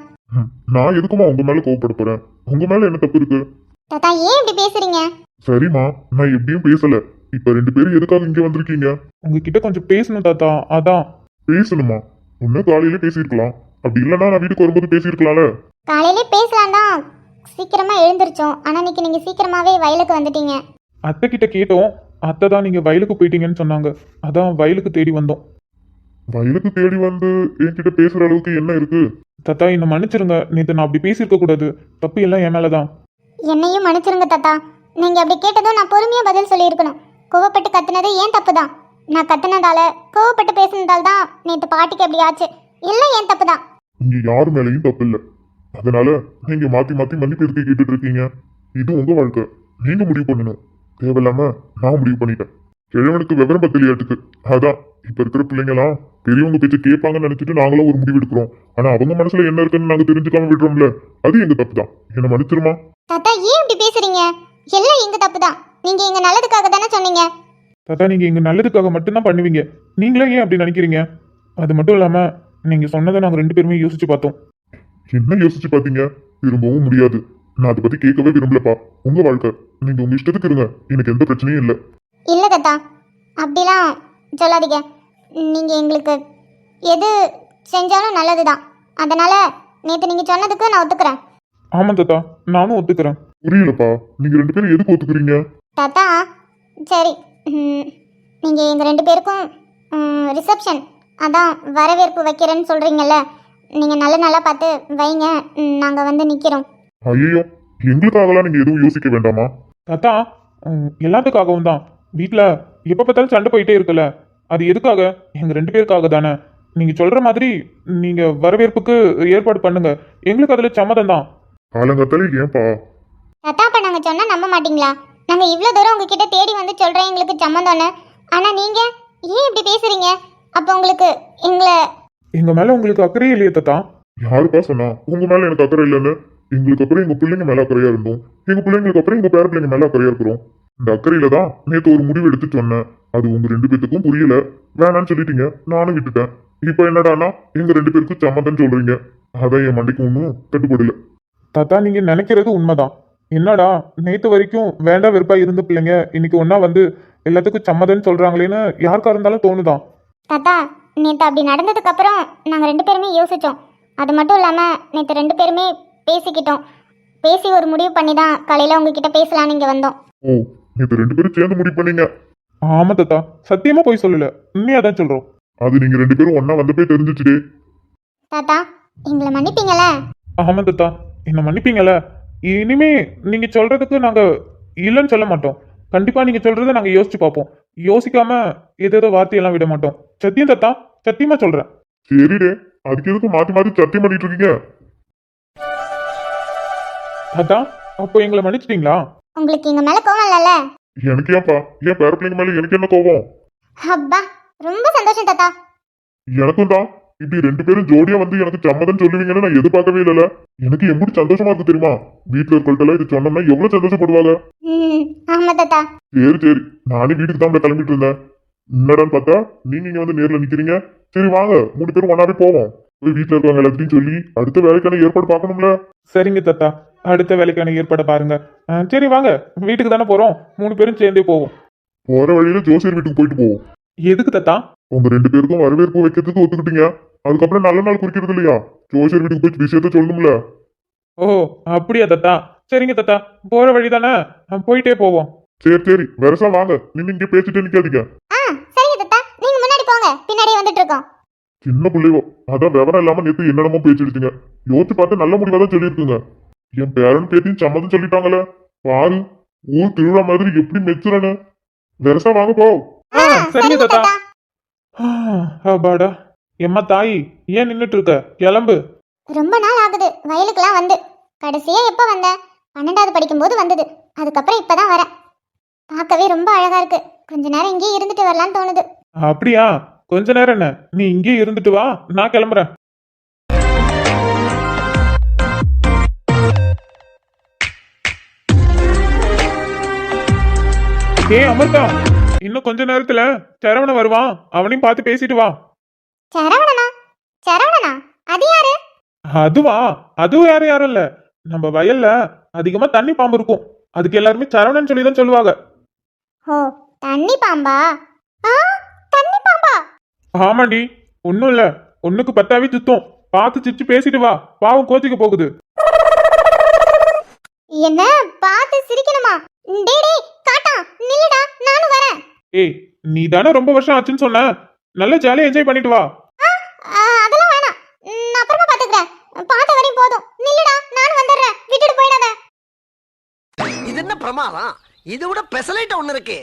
நான் எதுக்குமா உங்க மேல கோவப்பட போறேன்? உங்க மேல என்ன தப்பு இருக்கு? தாத்தா ஏன் இப்படி பேசுறீங்க? சரிம்மா, நான் எப்படியும் பேசல. இப்ப ரெண்டு பேரும் எதுக்காக இங்க வந்திருக்கீங்க? உங்ககிட்ட கொஞ்சம் பேசணும் தாத்தா, அதான். பேசணுமா? ஒண்ணு காலையில பேசியிருக்கலாம், அப்படி இல்லைன்னா நான் வீட்டுக்கு வரும்போது பேசியிருக்கலாம்ல. காலையிலே பேசலாம் தான், சீக்கிரமா எழுந்திருச்சோம். ஆனா இன்னைக்கு நீங்க சீக்கிரமாவே வயலுக்கு வந்துட்டீங்க. அத்தை கிட்ட கேட்டோம், அத்தை தான் நீங்க வயலுக்கு போயிட்டீங்கன்னு சொன்னாங்க. அதான் வயலுக்கு தேடி வந்தோம். வயலுக்கு தேடி வந்து என்கிட்ட பேசுற அளவுக்கு என்ன இருக்கு? தாத்தா என்னை மன்னிச்சிருங்க, நேற்று நான் அப்படி பேசியிருக்க கூடாது. தப்பு எல்லாம் என் மேலதான். என்னையும் மன்னிச்சிருங்க தாத்தா. நீங்க அப்படி கேட்டதும் நான் பொறுமையா பதில் சொல்லியிருக்கணும். கோவப்பட்டு கத்துனது ஏன் தப்பு தான். நான் கத்துனதால கோவப்பட்டு பேசுனதால தான் நேற்று பாட்டிக்கு அப்படி ஆச்சு. எல்லாம் ஏன் தப்பு தான். இங்க யாரு மேலேயும் தப்பு இல்ல. அதனால நீங்க மாத்தி மாத்தி மன்னிப்பு எதுக்கு கேட்டுட்டு இருக்கீங்க? இது உங்க வாழ்க்கை, நீங்க முடிவு பண்ணணும். தேவையில்லாம நான் முடிவு பண்ணிட்டேன். கிழவனுக்கு விவரம் பத்தலையாட்டுக்கு. அதான் இப்ப இருக்கிற பிள்ளைங்களாம் பெரியவங்க பேச்சு கேட்பாங்கன்னு நினைச்சிட்டு நாங்களும் ஒரு முடிவு எடுக்கிறோம். ஆனா அவங்க மனசுல என்ன இருக்குன்னு நாங்க தெரிஞ்சுக்காம விடுறோம்ல, அது எங்க தப்பு தான். என்ன மன்னிச்சிருமா? தாத்தா ஏன் இப்படி பேசுறீங்க? எல்லாம் எங்க தப்பு தான். நீங்க எங்க நல்லதுக்காக தானே சொன்னீங்க. தாத்தா நீங்க எங்க நல்லதுக்காக மட்டும்தான் பண்ணுவீங்க. நீங்களே ஏன் அப்படி நினைக்கிறீங்க? அது மட்டும் இல்லாம நீங்க சொன்னதை நாங்க ரெண்டு பேருமே யோசிச்சு பார்த்தோம். என்ன யோசிச்சு பாத்தீங்க? திரும்பவும் முடியாது. நான் அதை பத்தி கேட்கவே விரும்பலப்பா. உங்க வாழ்க்கை, நீங்க உங்க இஷ்டத்துக்கு இருங்க, எனக்கு எந்த பிரச்சனையும் இல்லை. இல்ல தாத்தா, அப்படிலாம் சொல்லாதீங்க. நீங்க எங்களுக்கு எது செஞ்சாலும் நல்லதுதான். அதனால நேற்று நீங்க சொன்னதுக்கு நான் ஒத்துக்கிறேன். ஆமா தாத்தா, நானும் ஒத்துக்கிறேன். புரியலப்பா, நீங்க ரெண்டு பேரும் எதுக்கு ஒத்துக்கிறீங்க? தாத்தா சரி, நீங்க எங்க ரெண்டு பேருக்கும் ரிசப்ஷன், அதான் வரவேற்பு வைக்கிறேன்னு சொல்றீங்கல்ல, நீங்க நல்ல நல்லா பார்த்து வைங்க. நாங்க வந்து நிக்கிறோம். ஐயோ, எங்களுக்காகலாம் நீங்க எதுவும் யோசிக்க வேண்டாமா? தாத்தா எல்லாத்துக்காகவும் தான். வீட்டில் எப்போ பார்த்தாலும் சண்டை போயிட்டே இருக்குல்ல, அது எதுக்காக? எங்க ரெண்டு பேருக்காக தானே. நீங்க சொல்ற மாதிரி நீங்க வரவேற்புக்கு ஏற்பாடு பண்ணுங்க, எங்களுக்கு அதுல சம்மதம் தான். காலங்கத்தாலே ஏன்பா? தாத்தா அப்ப நாங்க சொன்னா நம்ப மாட்டீங்களா? நாங்க இவ்வளவு தூரம் உங்ககிட்ட தேடி வந்து சொல்றோம் எங்களுக்கு சம்மந்தம்னு. ஆனா நீங்க ஏன் இப்படி பேசுறீங்க? அப்ப உங்களுக்கு எங்க மேல உங்களுக்கு அக்கறையே இல்லையே தாத்தா? யாருப்பா சொன்னா உங்க மேல எனக்கு அக்கறை இல்லைன்னு? எங்களுக்கு அப்புறம் எங்க பிள்ளைங்க மேல அக்கறையா இருந்தோம், எங்க பிள்ளைங்களுக்கு அப்புறம் எங்க பேர பிள்ளைங்க மேல அக்கறையா இருக்கிறோம். இந்த அக்கறையில தான் நேற்று ஒரு முடிவு எடுத்து சொன்னேன். அது உங்க ரெண்டு பேத்துக்கும் புரியல, வேணான்னு சொல்லிட்டீங்க, நானும் விட்டுட்டேன். இப்ப என்னடானா எங்க ரெண்டு பேருக்கும் சம்மதம் சொல்றீங்க. அதான் என் மண்டைக்கு ஒன்றும் கட்டுப்படல. தாத்தா நீங்க நினைக்கிறது உண்மைதான். என்னடா நேத்து வரைக்கும் வேண்டா வெறுப்பா இருந்த பிள்ளைங்க இன்னைக்கு ஒன்னா வந்து எல்லாத்துக்கும் சம்மதம்னு சொல்றாங்களேன்னு யாருக்கா இருந்தாலும் தோணுதான். தாத்தா நேற்று அப்படி நடந்ததுக்கு அப்புறம் நாங்க ரெண்டு பேருமே யோசிச்சோம். அது மட்டும் இல்லாம நேற்று ரெண்டு பேருமே பேசிக்கிட்டோம். பேசி ஒரு முடிவு பண்ணி தான் காலையில உங்ககிட்ட பேசலான்னு இங்க வந்தோம். ஓ, நேற்று ரெண்டு பேரும் சேர்ந்து முடிவு பண்ணீங்க? ஆமா தாத்தா, சத்தியமா போய் சொல்லல, உண்மையாதான் சொல்றோம். அது நீங்க ரெண்டு பேரும் ஒன்னா வந்தப்பே தெரிஞ்சிச்சுடே. தாத்தா எங்களை மன்னிப்பீங்களே? ஆமா தாத்தா, என்ன மன்னிப்பீங்கல்ல? இனிமே நீங்க சொல்றதுக்கு நாங்க இல்லைன்னு சொல்ல மாட்டோம். கண்டிப்பா நீங்க சொல்றதை நாங்க யோசிச்சு பார்ப்போம். யோசிக்காம ஏதேதோ வார்த்தையெல்லாம் விட மாட்டோம். சத்தியம் தாத்தா, சத்தியமா சொல்றேன். சரிடே, அதுக்கு எதுக்கு மாத்தி மாத்தி சத்தியம் பண்ணிட்டு இருக்கீங்க? தாத்தா அப்போ எங்களை மன்னிச்சிட்டீங்களா? உங்களுக்கு எங்க மேல கோவம் இல்லைல்ல? எனக்கு ஏன்பா, என் பேர பிள்ளைங்க மேல எனக்கு என்ன கோபம்? அப்பா ரொம்ப சந்தோஷம் தாத்தா. எனக்கும் தான். இப்படி ரெண்டு பேரும் ஜோடியா வந்து எனக்கு சம்மதம் சொல்லுவீங்கன்னு நான் எதிர்பார்க்கவே இல்லைல்ல. எனக்கு எப்படி சந்தோஷமா இருக்கு தெரியுமா? வீட்டுல இருக்கள்கிட்ட இது சொன்னோம்னா எவ்வளவு சந்தோஷப்படுவாங்க. ஆமா தாத்தா. சரி சரி, நானே வீட்டுக்கு தான் கிளம்பிட்டு இருந்தேன். என்னடான்னு பார்த்தா நீங்க இங்க வந்து நேர்ல நிக்கிறீங்க. சரி வாங்க, மூணு பேரும் ஒன்னாவே போவோம். போய் வீட்டுல இருக்கவங்க எல்லாத்தையும் சொல்லி அடுத்த வேலைக்கான ஏற்பாடு பார்க்கணும்ல. சரிங்க தாத்தா, அடுத்த வேலைக்கான ஏற்பாடை பாருங்க. சரி வாங்க, வீட்டுக்கு தானே போறோம், மூணு பேரும் சேர்ந்தே போவோம். போற வழியில ஜோசியர் வீட்டுக்கு போயிட்டு போவோம். எதுக்கு தாத்தா? உங்க ரெண்டு பேருக்கும் வரவேற்பு வைக்கிறதுக்கு ஒத்துக்கிட்டீங்க, அதுக்கப்புறம் நல்ல நாள் குறிக்கிறது இல்லையா? ஜோசியர் வீட்டுக்கு போய் விஷயத்த சொல்லணும்ல. ஓ அப்படியா தாத்தா? சரிங்க தாத்தா, போற வழி தானே, போயிட்டே போவோம். சரி சரி, வெரசா வாங்க, நீங்க இங்க பேசிட்டே நிக்காதீங்க. சரிங்க தாத்தா, நீங்க முன்னாடி போங்க, பின்னாடியே வந்துட்டு இருக்கோம். சின்ன பிள்ளைவோ, அதான் விவரம் இல்லாம நேத்து என்னென்னமோ பேசிடுச்சுங்க. யோசிச்சு பார்த்து நல்ல முடிவா தான் சொல்லியிருக்குங்க. என் பேரன் பேத்தியும் சம்மதம் சொல்லிட்டாங்களே, பாரு ஊர் திருவிழா மாதிரி எப்படி மெச்சுறன்னு. வெரசா வாங்க போ. சரிங்க தாத்தா. அப்பாடா, எம்மா தாயி ஏன் நின்னுட்டு இருக்க? கிளம்பு. ரொம்ப நாள் ஆகுது வயலுக்குலாம் வந்து. கடைசியா எப்ப வந்த? 12வது படிக்கும்போது வந்தது. அதுக்கப்புறம் இப்பதான் வரேன். பார்க்கவே ரொம்ப அழகா இருக்கு. கொஞ்ச நேரம் இங்கேயே இருந்துட்டு வரலான்னு தோணுது. அப்படியா? கொஞ்ச நேரம் என்ன, நீ இங்கே இருந்துட்டு வா, நான் கிளம்புறேன். ஏய் அமிர்தா, இன்னும் கொஞ்ச நேரத்துல சரவணன் வருவான், அவனையும் பார்த்து பேசிட்டு வா. சரவணனா? சரவணனா? அது யாரு? அதுவா? அதுவும் யாரும் இல்ல, நம்ம வயல்ல அதிகமா தண்ணி பாம்பு இருக்கும், அதுக்கு எல்லாருமே சரவணன் சொல்லி தான் சொல்லுவாங்க. ஓ, தண்ணி பாம்பா? ஆ, தண்ணி பாம்பா? ஆமாண்டி, ஒன்னும் இல்ல, ஒண்ணுக்கு 10ஆவே சுத்தம், பார்த்து சிரிச்சு பேசிட்டு வா, பாவம் கோச்சிக்க போகுது. என்ன பார்த்து சிரிக்கணுமா? டேய் டேய் காட்டா, நில்லுடா, நானும் வரேன். ஏய், நீ தானே ரொம்ப வருஷம் ஆச்சுன்னு சொன்ன, நல்லா ஜாலியா என்ஜாய் பண்ணிட்டு வா. அதெல்லாம் வேணாம், நான் அப்புறமா பாத்துக்கிறேன். பார்த்த வரையும் போதும். நில்லுடா, நானும் வந்துடுறேன், விட்டுட்டு போயிடாத. இது என்ன பிரமாதம்? இது விட பெசலைட் ஒண்ணு இருக்கு.